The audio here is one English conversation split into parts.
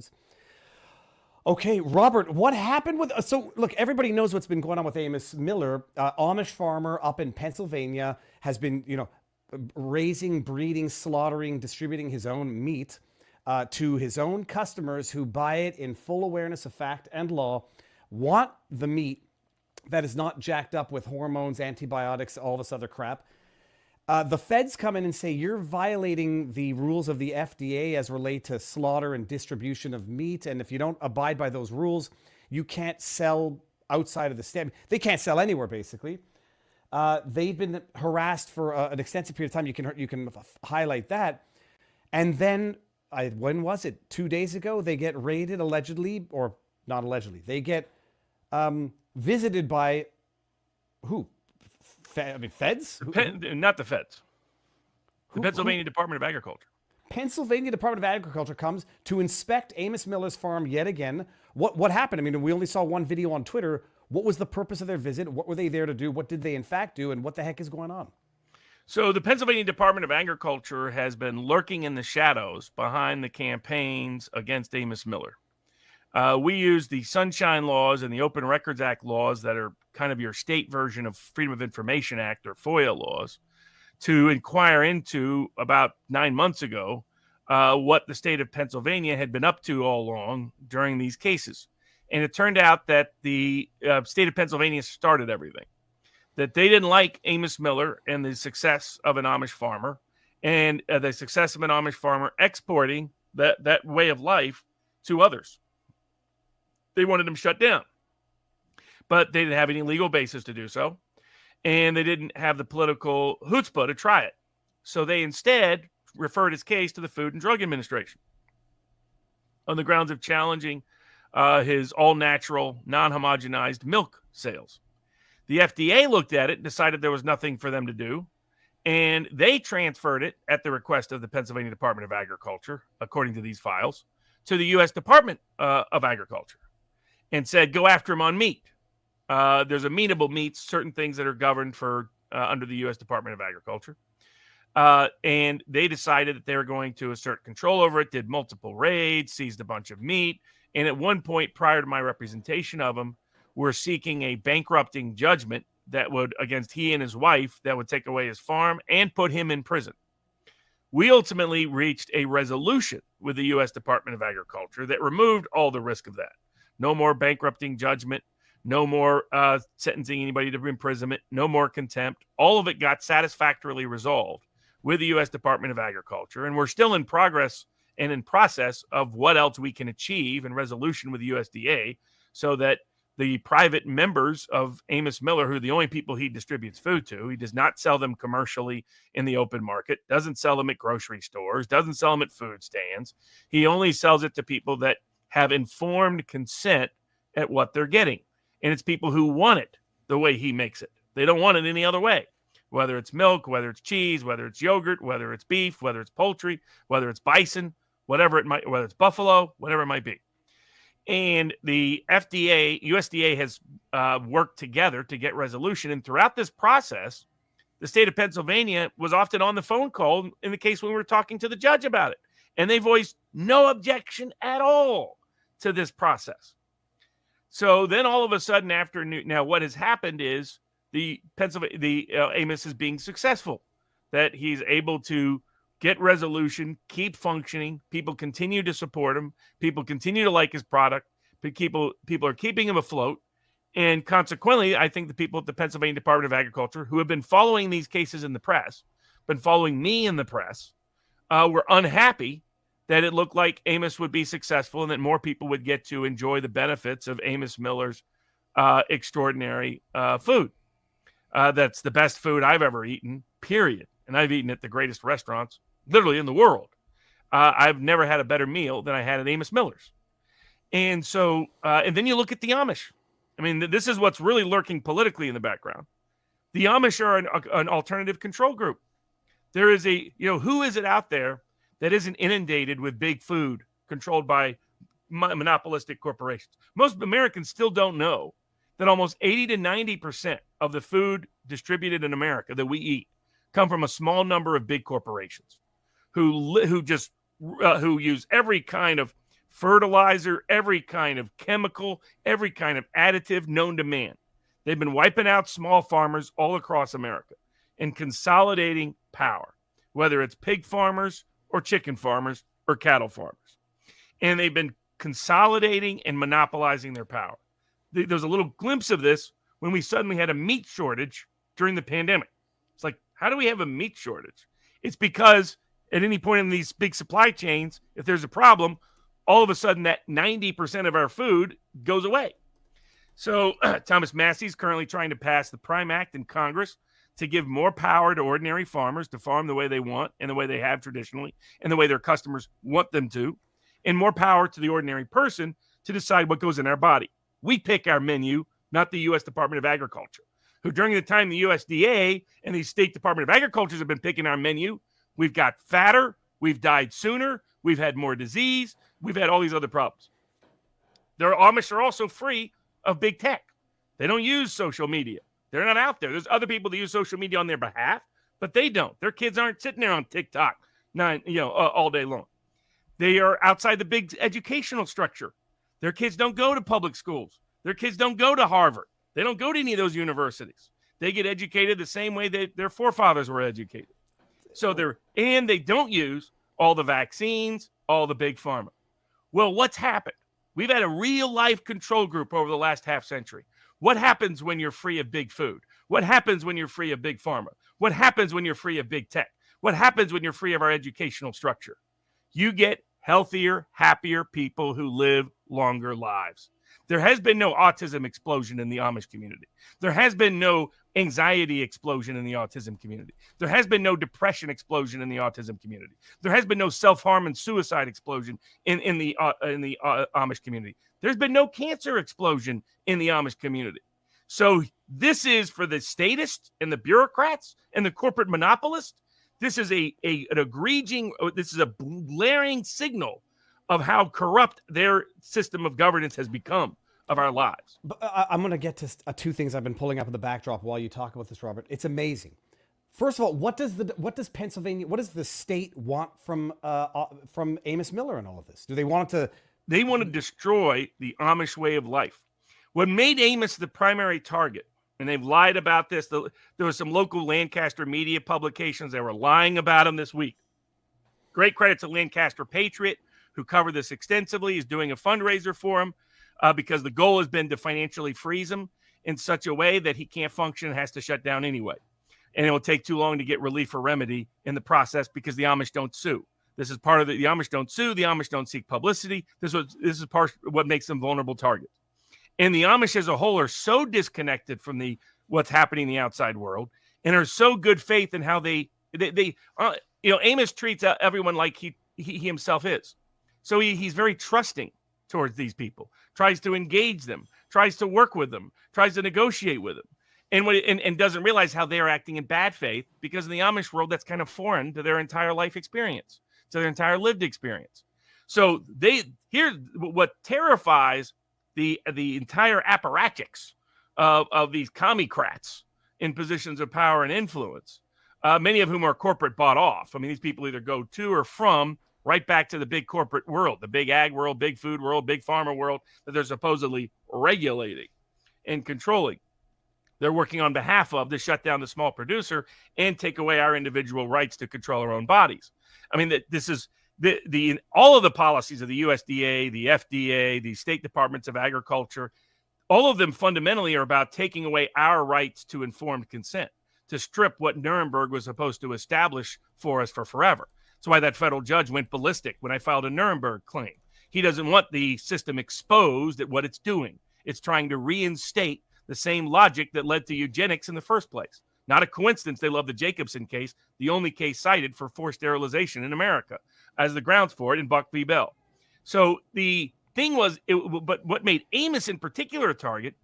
words. Okay, Robert, what happened with... So, look, everybody knows what's been going on with Amos Miller. Amish farmer up in Pennsylvania has been, raising, breeding, slaughtering, distributing his own meat to his own customers who buy it in full awareness of fact and law, want the meat that is not jacked up with hormones, antibiotics, all this other crap. The feds come in and say you're violating the rules of the FDA as relate to slaughter and distribution of meat. And if you don't abide by those rules, you can't sell outside of the state. They can't sell anywhere, basically. They've been harassed for an extensive period of time. You can highlight that. And then, when was it? 2 days ago, they get raided allegedly, or not allegedly. They get visited by who? Feds? Not the feds. The Pennsylvania Who? Department of Agriculture. Pennsylvania Department of Agriculture comes to inspect Amos Miller's farm yet again. What happened? I mean, we only saw one video on Twitter. What was the purpose of their visit? What were they there to do? What did they in fact do? And what the heck is going on? So the Pennsylvania Department of Agriculture has been lurking in the shadows behind the campaigns against Amos Miller. We use the Sunshine Laws and the Open Records Act laws that are kind of your state version of Freedom of Information Act or FOIA laws to inquire into about 9 months ago what the state of Pennsylvania had been up to all along during these cases. And it turned out that the state of Pennsylvania started everything, that they didn't like Amos Miller and the success of an Amish farmer and the success of an Amish farmer exporting that way of life to others. They wanted him shut down, but they didn't have any legal basis to do so, and they didn't have the political chutzpah to try it. So they instead referred his case to the Food and Drug Administration on the grounds of challenging his all-natural, non-homogenized milk sales. The FDA looked at it and decided there was nothing for them to do, and they transferred it at the request of the Pennsylvania Department of Agriculture, according to these files, to the U.S. Department of Agriculture, and said, go after him on meat. There's amenable meats, certain things that are governed for under the U.S. Department of Agriculture. And they decided that they were going to assert control over it, did multiple raids, seized a bunch of meat. And at one point, prior to my representation of him, were seeking a bankrupting judgment that would, against he and his wife, that would take away his farm and put him in prison. We ultimately reached a resolution with the U.S. Department of Agriculture that removed all the risk of that. No more bankrupting judgment, no more sentencing anybody to imprisonment, no more contempt. All of it got satisfactorily resolved with the U.S. Department of Agriculture, and we're still in progress and in process of what else we can achieve in resolution with the USDA so that the private members of Amos Miller, who are the only people he distributes food to, he does not sell them commercially in the open market, doesn't sell them at grocery stores, doesn't sell them at food stands. He only sells it to people that have informed consent at what they're getting. And it's people who want it the way he makes it. They don't want it any other way, whether it's milk, whether it's cheese, whether it's yogurt, whether it's beef, whether it's poultry, whether it's bison, whatever it might, whether it's buffalo, whatever it might be. And the FDA, USDA has worked together to get resolution. And throughout this process, the state of Pennsylvania was often on the phone call in the case when we were talking to the judge about it. And they voiced no objection at all to this process. So then all of a sudden now what has happened is Amos is being successful, that he's able to get resolution, keep functioning. People continue to support him. People continue to like his product. People are keeping him afloat. And consequently, I think the people at the Pennsylvania Department of Agriculture who have been following these cases in the press, been following me in the press, were unhappy that it looked like Amos would be successful and that more people would get to enjoy the benefits of Amos Miller's extraordinary food. That's the best food I've ever eaten, period. And I've eaten at the greatest restaurants literally in the world. I've never had a better meal than I had at Amos Miller's. And so, and then you look at the Amish. I mean, this is what's really lurking politically in the background. The Amish are an alternative control group. There is who is it out there that isn't inundated with big food controlled by monopolistic corporations? Most Americans still don't know that almost 80 to 90% of the food distributed in America that we eat come from a small number of big corporations who use every kind of fertilizer, every kind of chemical, every kind of additive known to man. They've been wiping out small farmers all across America and consolidating power, whether it's pig farmers or chicken farmers or cattle farmers. And they've been consolidating and monopolizing their power. There was a little glimpse of this when we suddenly had a meat shortage during the pandemic. It's like, how do we have a meat shortage? It's because at any point in these big supply chains, if there's a problem, all of a sudden that 90% of our food goes away. So Thomas Massey is currently trying to pass the Prime Act in Congress to give more power to ordinary farmers to farm the way they want and the way they have traditionally and the way their customers want them to, and more power to the ordinary person to decide what goes in our body. We pick our menu, not the U.S. Department of Agriculture, who during the time the USDA and the State Department of Agriculture have been picking our menu, we've got fatter, we've died sooner, we've had more disease, we've had all these other problems. The Amish are also free of big tech. They don't use social media. They're not out there. There's other people that use social media on their behalf, but they don't. Their kids aren't sitting there on TikTok all day long. They are outside the big educational structure. Their kids don't go to public schools. Their kids don't go to Harvard. They don't go to any of those universities. They get educated the same way that their forefathers were educated. And they don't use all the vaccines, all the big pharma. Well, what's happened? We've had a real life control group over the last half century. What happens when you're free of big food? What happens when you're free of big pharma? What happens when you're free of big tech? What happens when you're free of our educational structure? You get healthier, happier people who live longer lives. There has been no autism explosion in the Amish community. There has been no anxiety explosion in the autism community. There has been no depression explosion in the autism community. There has been no self-harm and suicide explosion in the Amish community. There's been no cancer explosion in the Amish community. So this is for the statists and the bureaucrats and the corporate monopolists. This is a blaring signal of how corrupt their system of governance has become of our lives. But I'm going to get to two things I've been pulling up in the backdrop while you talk about this, Robert. It's amazing. First of all, what does the state want from Amos Miller and all of this? Do they want to? They want to destroy the Amish way of life. What made Amos the primary target, and they've lied about this. There were some local Lancaster media publications that were lying about him this week. Great credit to Lancaster Patriot, who covered this extensively, is doing a fundraiser for him because the goal has been to financially freeze him in such a way that he can't function and has to shut down anyway. And it will take too long to get relief or remedy in the process because the Amish don't sue. This is part of the Amish don't sue. The Amish don't seek publicity. This is part of what makes them vulnerable targets. And the Amish as a whole are so disconnected from what's happening in the outside world and are so good faith in how Amos treats everyone like he himself is. So he's very trusting towards these people, tries to engage them, tries to work with them, tries to negotiate with them, and doesn't realize how they're acting in bad faith because in the Amish world, that's kind of foreign to their entire life experience, to their entire lived experience. So here's what terrifies the entire apparatchiks of these commie-crats in positions of power and influence, many of whom are corporate bought off. I mean, these people either go to or from right back to the big corporate world, the big ag world, big food world, big pharma world that they're supposedly regulating and controlling. They're working on behalf of to shut down the small producer and take away our individual rights to control our own bodies. I mean, this is all of the policies of the USDA, the FDA, the state departments of agriculture, all of them fundamentally are about taking away our rights to informed consent, to strip what Nuremberg was supposed to establish for us for forever. That's why that federal judge went ballistic when I filed a Nuremberg claim. He doesn't want the system exposed at what it's doing. It's trying to reinstate the same logic that led to eugenics in the first place. Not a coincidence they love the Jacobson case, the only case cited for forced sterilization in America, as the grounds for it in Buck v. Bell. So the thing was, but what made Amos in particular a target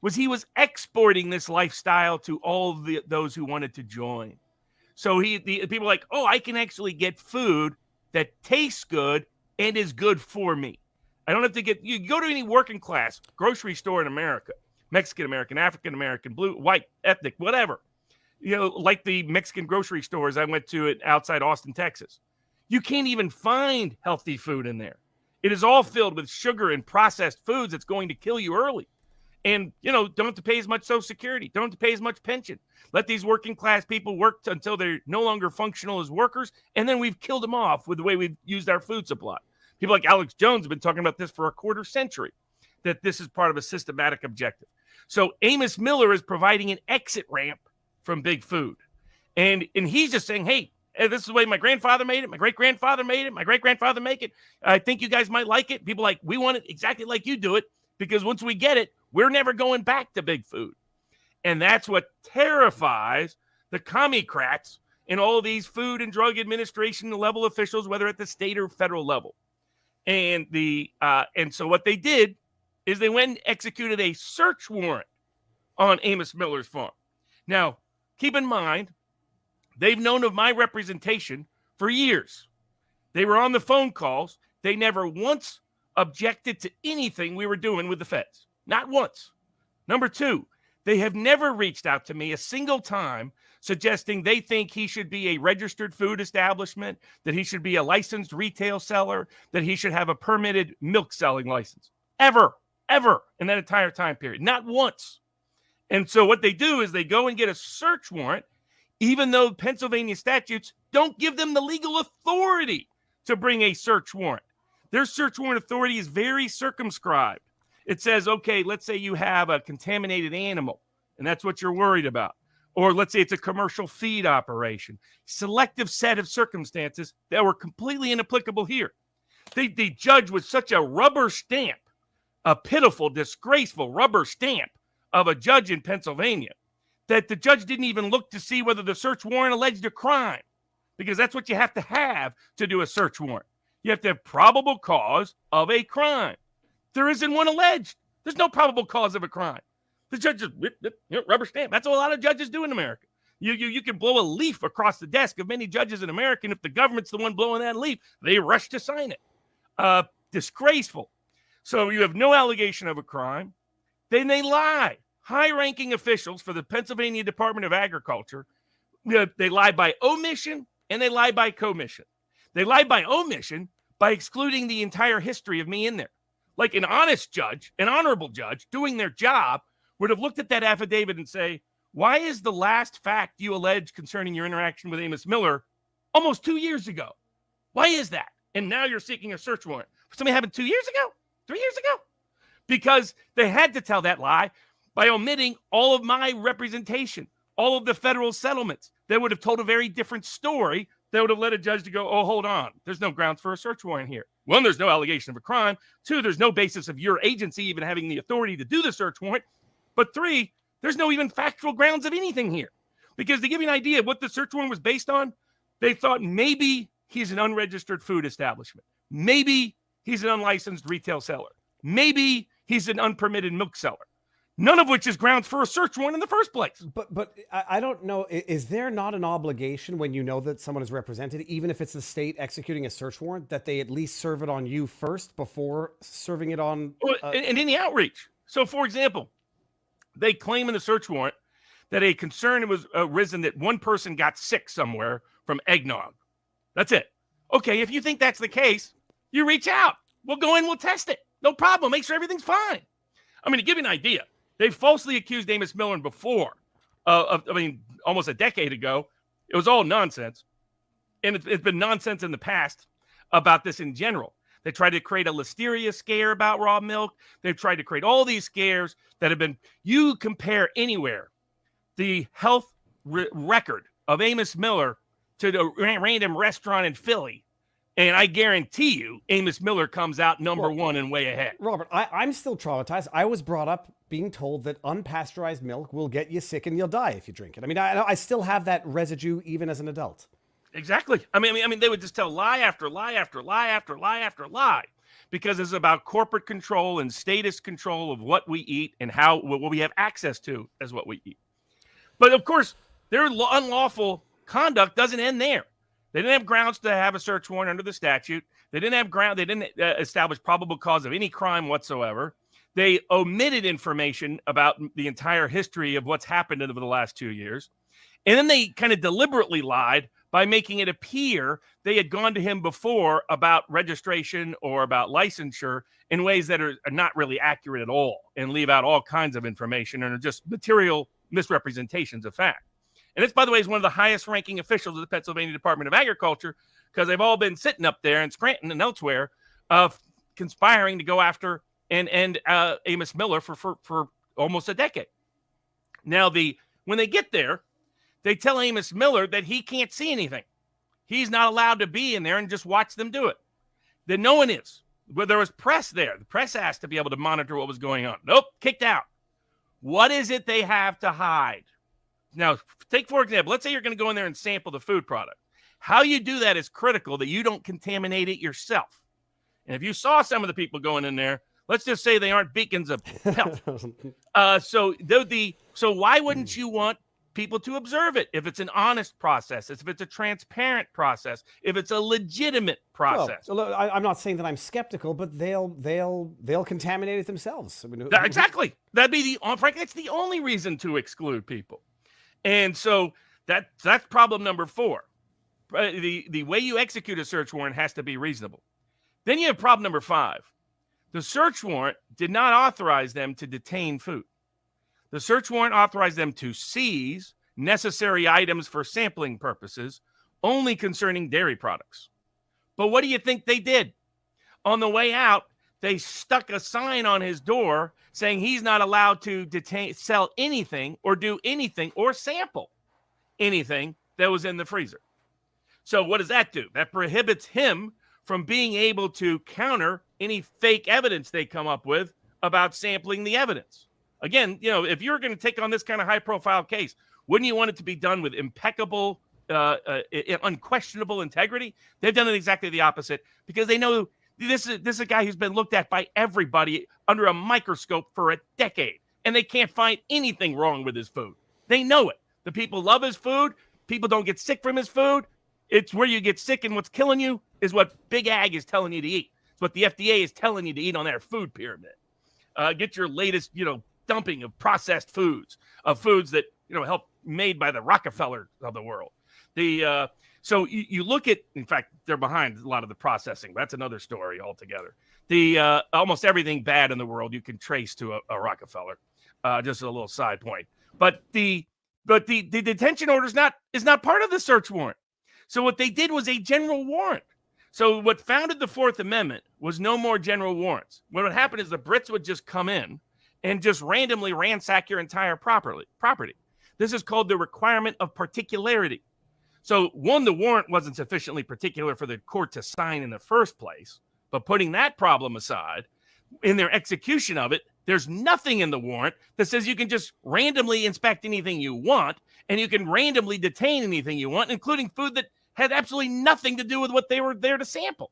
was he was exporting this lifestyle to all those who wanted to join. So people are like, oh, I can actually get food that tastes good and is good for me. I don't have to you go to any working class grocery store in America, Mexican American, African American, blue, white, ethnic, whatever. Like the Mexican grocery stores I went to outside Austin, Texas. You can't even find healthy food in there. It is all filled with sugar and processed foods that's going to kill you early. And, don't have to pay as much Social Security. Don't have to pay as much pension. Let these working class people work until they're no longer functional as workers. And then we've killed them off with the way we've used our food supply. People like Alex Jones have been talking about this for a quarter century, that this is part of a systematic objective. So Amos Miller is providing an exit ramp from big food. And he's just saying, hey, this is the way my grandfather made it. My great-grandfather made it. My great-grandfather made it. I think you guys might like it. People like, we want it exactly like you do it, because once we get it, we're never going back to big food. And that's what terrifies the commie-crats and all these Food and Drug Administration level officials, whether at the state or federal level. And so what they did is they went and executed a search warrant on Amos Miller's farm. Now, keep in mind, they've known of my representation for years. They were on the phone calls. They never once objected to anything we were doing with the feds. Not once. Number two, they have never reached out to me a single time suggesting they think he should be a registered food establishment, that he should be a licensed retail seller, that he should have a permitted milk selling license. Ever in that entire time period. Not once. And so what they do is they go and get a search warrant, even though Pennsylvania statutes don't give them the legal authority to bring a search warrant. Their search warrant authority is very circumscribed. It says, okay, let's say you have a contaminated animal, and that's what you're worried about. Or let's say it's a commercial feed operation. Selective set of circumstances that were completely inapplicable here. The judge was such a rubber stamp, a pitiful, disgraceful rubber stamp of a judge in Pennsylvania, that the judge didn't even look to see whether the search warrant alleged a crime, because that's what you have to do a search warrant. You have to have probable cause of a crime. There isn't one alleged. There's no probable cause of a crime. The judge just rubber stamp. That's what a lot of judges do in America. You can blow a leaf across the desk of many judges in America, and if the government's the one blowing that leaf, they rush to sign it. Disgraceful. So you have no allegation of a crime. Then they lie. High-ranking officials for the Pennsylvania Department of Agriculture, they lie by omission and they lie by commission. They lie by omission by excluding the entire history of me in there. Like an honest judge, an honorable judge doing their job would have looked at that affidavit and say, why is the last fact you allege concerning your interaction with Amos Miller almost 2 years ago? Why is that? And now you're seeking a search warrant for something happened 2 years ago, 3 years ago? Because they had to tell that lie by omitting all of my representation, all of the federal settlements. They would have told a very different story. They would have led a judge to go, oh, hold on. There's no grounds for a search warrant here. One, there's no allegation of a crime. Two, there's no basis of your agency even having the authority to do the search warrant. But three, there's no even factual grounds of anything here. Because to give you an idea of what the search warrant was based on, they thought maybe he's an unregistered food establishment. Maybe he's an unlicensed retail seller. Maybe he's an unpermitted milk seller. None of which is grounds for a search warrant in the first place. But I don't know. Is there not an obligation when you know that someone is represented, even if it's the state executing a search warrant, that they at least serve it on you first before serving it on? And in the outreach. So, for example, they claim in the search warrant that a concern was arisen that one person got sick somewhere from eggnog. That's it. Okay, if you think that's the case, you reach out. We'll go in, we'll test it. No problem. Make sure everything's fine. I mean, to give you an idea, they falsely accused Amos Miller before, almost a decade ago. It was all nonsense. And it's been nonsense in the past about this in general. They tried to create a listeria scare about raw milk. They've tried to create all these scares that have been, you compare anywhere the health record of Amos Miller to the random restaurant in Philly, and I guarantee you Amos Miller comes out number one and way ahead. Robert, I'm still traumatized. I was brought up being told that unpasteurized milk will get you sick and you'll die if you drink it. I mean, I still have that residue even as an adult. Exactly. I mean, they would just tell lie after lie after lie after lie after lie, because it's about corporate control and status control of what we eat and what we have access to as what we eat. But of course, their unlawful conduct doesn't end there. They didn't have grounds to have a search warrant under the statute. They didn't establish probable cause of any crime whatsoever. They omitted information about the entire history of what's happened over the last 2 years. And then they kind of deliberately lied by making it appear they had gone to him before about registration or about licensure in ways that are not really accurate at all and leave out all kinds of information and are just material misrepresentations of fact. And this, by the way, is one of the highest ranking officials of the Pennsylvania Department of Agriculture, because they've all been sitting up there in Scranton and elsewhere conspiring to go after and end Amos Miller for almost a decade. Now, when they get there, they tell Amos Miller that he can't see anything. He's not allowed to be in there and just watch them do it. That no one is. Well, there was press there. The press asked to be able to monitor what was going on. Nope, kicked out. What is it they have to hide? Now, take, for example, let's say you're going to go in there and sample the food product. How you do that is critical, that you don't contaminate it yourself. And if you saw some of the people going in there, let's just say they aren't beacons of health. So why wouldn't you want people to observe it if it's an honest process, if it's a transparent process, if it's a legitimate process? Well, I'm not saying that I'm skeptical, but they'll contaminate it themselves. I mean, exactly. That'd be frankly, it's the only reason to exclude people. And so that's problem number 4. The way you execute a search warrant has to be reasonable. Then you have problem number 5. The search warrant did not authorize them to detain food. The search warrant authorized them to seize necessary items for sampling purposes, only concerning dairy products. But what do you think they did? On the way out, they stuck a sign on his door saying he's not allowed to sell anything or do anything or sample anything that was in the freezer. So what does that do? That prohibits him from being able to counter any fake evidence they come up with about sampling the evidence. Again, if you're going to take on this kind of high-profile case, wouldn't you want it to be done with impeccable, unquestionable integrity? They've done it exactly the opposite, because they know this is a guy who's been looked at by everybody under a microscope for a decade, and they can't find anything wrong with his food. They know it. The people love his food. People don't get sick from his food. It's where you get sick, and what's killing you is what Big Ag is telling you to eat. It's what the FDA is telling you to eat on their food pyramid. Get your latest, dumping of processed foods, of foods that, help made by the Rockefeller of the world. So you look at, in fact, they're behind a lot of the processing. That's another story altogether. Almost everything bad in the world you can trace to a Rockefeller. Just a little side point. But the detention order is not part of the search warrant. So what they did was a general warrant. So what founded the Fourth Amendment was no more general warrants. What would happen is the Brits would just come in and just randomly ransack your entire property. This is called the requirement of particularity. So one, the warrant wasn't sufficiently particular for the court to sign in the first place. But putting that problem aside, in their execution of it, there's nothing in the warrant that says you can just randomly inspect anything you want, and you can randomly detain anything you want, including food that had absolutely nothing to do with what they were there to sample.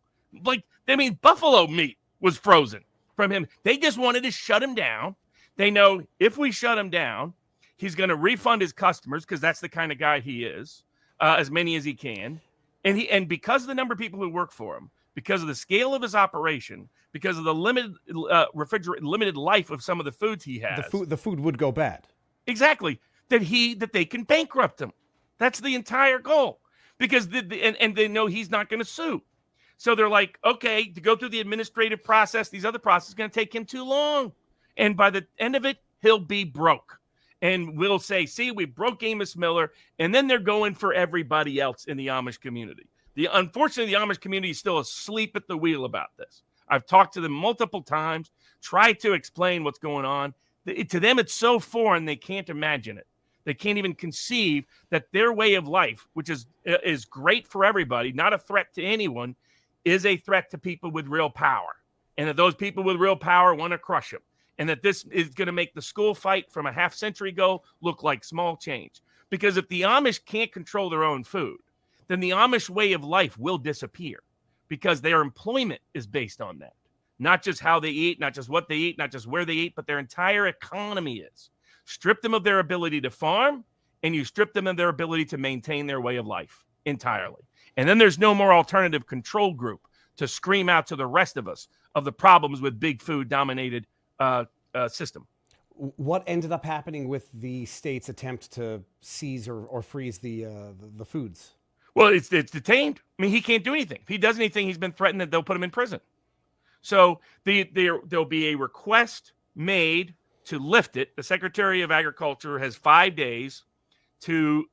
Buffalo meat was frozen from him. They just wanted to shut him down. They know if we shut him down, he's going to refund his customers, because that's the kind of guy he is, as many as he can. And because of the number of people who work for him, because of the scale of his operation, because of the limited life of some of the foods he has, the food would go bad. Exactly. That they can bankrupt him. That's the entire goal. Because and they know he's not going to sue. So they're like, okay, to go through the administrative process, these other processes are going to take him too long. And by the end of it, he'll be broke. And we'll say, see, we broke Amos Miller. And then they're going for everybody else in the Amish community. Unfortunately, the Amish community is still asleep at the wheel about this. I've talked to them multiple times, tried to explain what's going on. To them, it's so foreign, they can't imagine it. They can't even conceive that their way of life, which is great for everybody, not a threat to anyone, is a threat to people with real power. And that those people with real power want to crush them. And that this is going to make the school fight from a half century ago look like small change. Because if the Amish can't control their own food, then the Amish way of life will disappear, because their employment is based on that. Not just how they eat, not just what they eat, not just where they eat, but their entire economy is. Strip them of their ability to farm, and you strip them of their ability to maintain their way of life entirely. And then there's no more alternative control group to scream out to the rest of us of the problems with big food-dominated system. What ended up happening with the state's attempt to seize or freeze the foods? Well, it's detained. I mean, he can't do anything. If he does anything, he's been threatened that they'll put him in prison. So there'll be a request made to lift it. The Secretary of Agriculture has 5 days to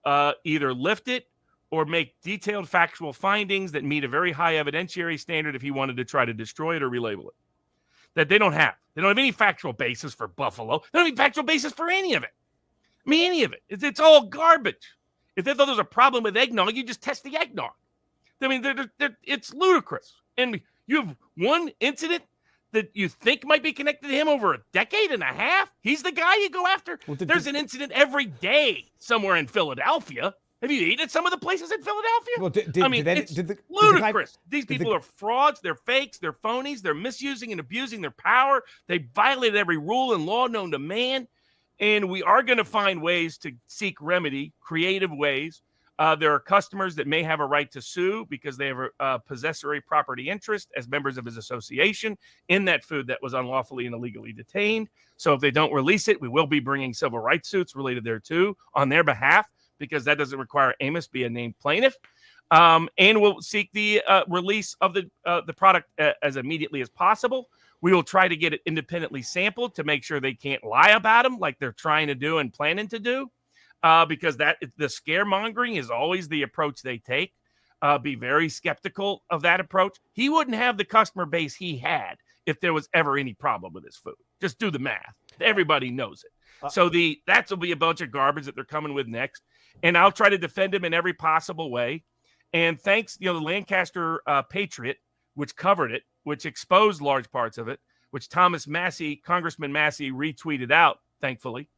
either lift it or make detailed factual findings that meet a very high evidentiary standard if he wanted to try to destroy it or relabel it. That they don't have. They don't have any factual basis for buffalo. They don't have any factual basis for any of it. I mean, any of it. It's all garbage. If they thought there was a problem with eggnog, you just test the eggnog. I mean, it's ludicrous. And you have one incident that you think might be connected to him over a decade and a half. He's the guy you go after. Well, there's an incident every day somewhere in Philadelphia. Have you eaten at some of the places in Philadelphia? Well, it's ludicrous. These people are frauds. They're fakes. They're phonies. They're misusing and abusing their power. They violated every rule and law known to man. And we are going to find ways to seek remedy, creative ways. There are customers that may have a right to sue because they have a possessory property interest as members of his association in that food that was unlawfully and illegally detained. So if they don't release it, we will be bringing civil rights suits related thereto on their behalf, because that doesn't require Amos be a named plaintiff. And we'll seek the release of the product as immediately as possible. We will try to get it independently sampled to make sure they can't lie about them like they're trying to do and planning to do. Because the scaremongering is always the approach they take. Be very skeptical of that approach. He wouldn't have the customer base he had if there was ever any problem with his food. Just do the math. Everybody knows it. So that will be a bunch of garbage that they're coming with next. And I'll try to defend him in every possible way. And thanks, the Lancaster Patriot, which covered it, which exposed large parts of it, which Congressman Massey retweeted out, thankfully.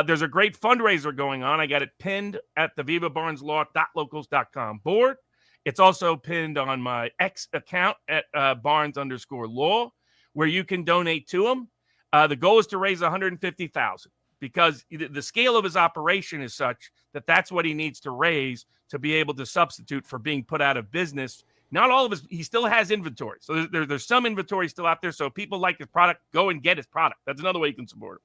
There's a great fundraiser going on. I got it pinned at the vivabarneslaw.locals.com board. It's also pinned on my X account at Barnes_law, where you can donate to him. The goal is to raise $150,000 because the scale of his operation is such that that's what he needs to raise to be able to substitute for being put out of business. Not all of he still has inventory. So there's some inventory still out there. So if people like his product, go and get his product. That's another way you can support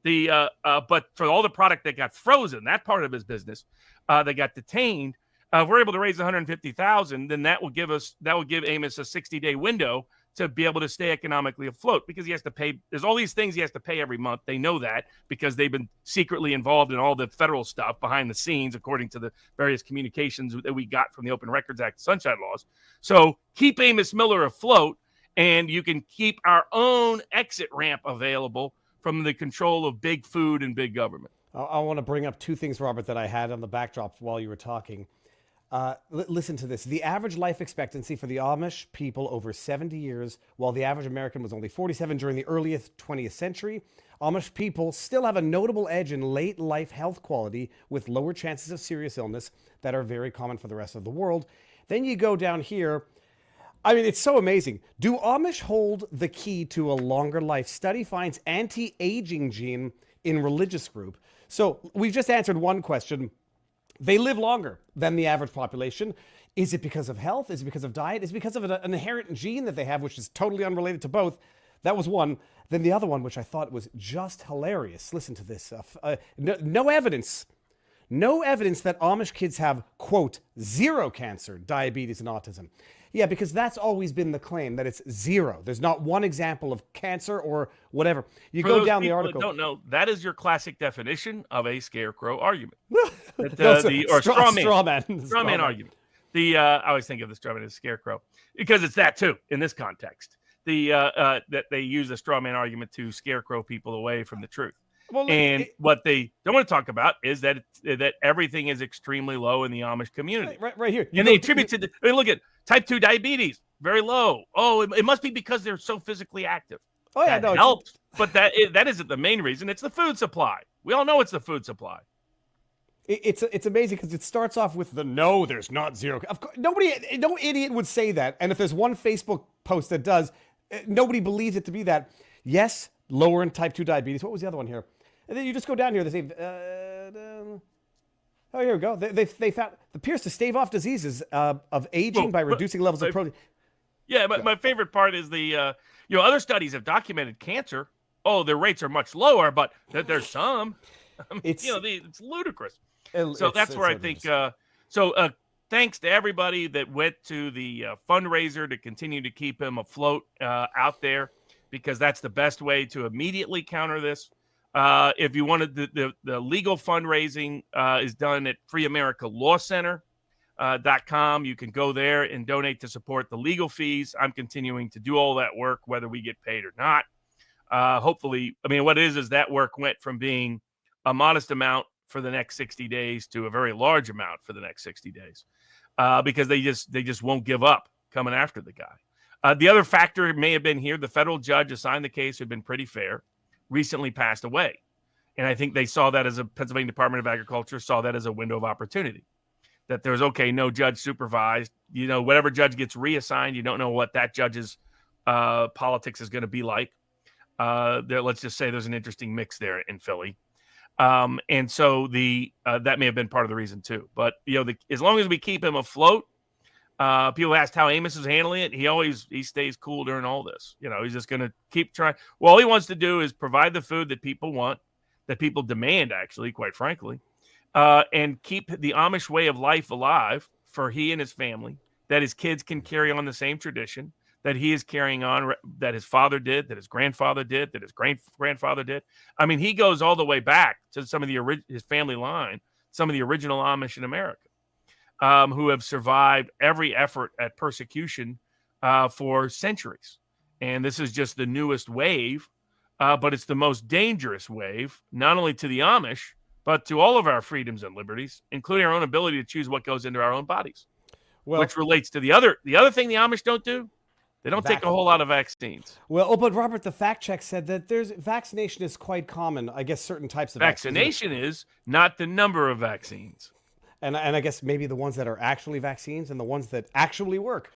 him. But for all the product that got frozen, that part of his business that got detained, if we're able to raise $150,000, then that will give Amos a 60-day window to be able to stay economically afloat, because he has to pay. There's all these things he has to pay every month. They know that because they've been secretly involved in all the federal stuff behind the scenes, according to the various communications that we got from the Open Records Act, Sunshine Laws. So keep Amos Miller afloat, and you can keep our own exit ramp available from the control of big food and big government. I want to bring up two things, Robert, that I had on the backdrop while you were talking. Listen to this. The average life expectancy for the Amish people over 70 years, while the average American was only 47 during the earliest 20th century. Amish people still have a notable edge in late life health quality with lower chances of serious illness that are very common for the rest of the world. Then you go down here. I mean, it's so amazing. Do Amish hold the key to a longer life? Study finds anti-aging gene in religious group. So we've just answered one question. They live longer than the average population. Is it because of health? Is it because of diet? Is it because of an inherent gene that they have, which is totally unrelated to both? That was one. Then the other one, which I thought was just hilarious. Listen to this. No evidence. No evidence that Amish kids have, quote, zero cancer, diabetes, and autism. Yeah, because that's always been the claim, that it's zero. There's not one example of cancer or whatever. You go down the article. Don't know. That is your classic definition of a scarecrow argument. Straw man argument. I always think of the straw man as scarecrow because it's that too in this context. That they use the straw man argument to scarecrow people away from the truth. Well, what they don't want to talk about is that everything is extremely low in the Amish community. Right here. And they attribute to look at type 2 diabetes, very low. Oh, it must be because they're so physically active. Oh, yeah, that helps. But that isn't the main reason. It's the food supply. We all know it's the food supply. It's amazing because it starts off with no, there's not zero. Of course, no idiot would say that. And if there's one Facebook post that does, nobody believes it to be that. Yes, lower in type 2 diabetes. What was the other one here? And then you just go down here. They say, oh, here we go. They found it appears to stave off diseases of aging by reducing levels of protein. Yeah, but my favorite part is the other studies have documented cancer. Oh, their rates are much lower, but there's some. I mean, it's ludicrous. So that's where I think. thanks to everybody that went to the fundraiser to continue to keep him afloat out there, because that's the best way to immediately counter this. If you wanted the legal fundraising is done at freeamericalawcenter.com. You can go there and donate to support the legal fees. I'm continuing to do all that work, whether we get paid or not. Hopefully, I mean, what it is that work went from being a modest amount for the next 60 days to a very large amount for the next 60 days because they just won't give up coming after the guy. The other factor may have been here. The federal judge assigned the case, who had been pretty fair, recently passed away. And I think they saw that as Pennsylvania Department of Agriculture saw that as a window of opportunity. That there's, okay, no judge supervised. You know, whatever judge gets reassigned, you don't know what that judge's politics is going to be like. Let's just say there's an interesting mix there in Philly. And so that may have been part of the reason too. But, you know, as long as we keep him afloat, people asked how Amos is handling it. He stays cool during all this. You know, he's just going to keep trying. Well, all he wants to do is provide the food that people want, that people demand, actually, quite frankly, and keep the Amish way of life alive for he and his family, that his kids can carry on the same tradition that he is carrying on, that his father did, that his grandfather did, that his grandfather did. I mean, he goes all the way back to some of his family line, some of the original Amish in America, who have survived every effort at persecution for centuries. And this is just the newest wave, but it's the most dangerous wave, not only to the Amish, but to all of our freedoms and liberties, including our own ability to choose what goes into our own bodies, which relates to the other thing the Amish don't do. They don't take a whole lot of vaccines. Well, but Robert, the fact check said that vaccination is quite common. I guess certain types of vaccination is not the number of vaccines. And I guess maybe the ones that are actually vaccines and the ones that actually work.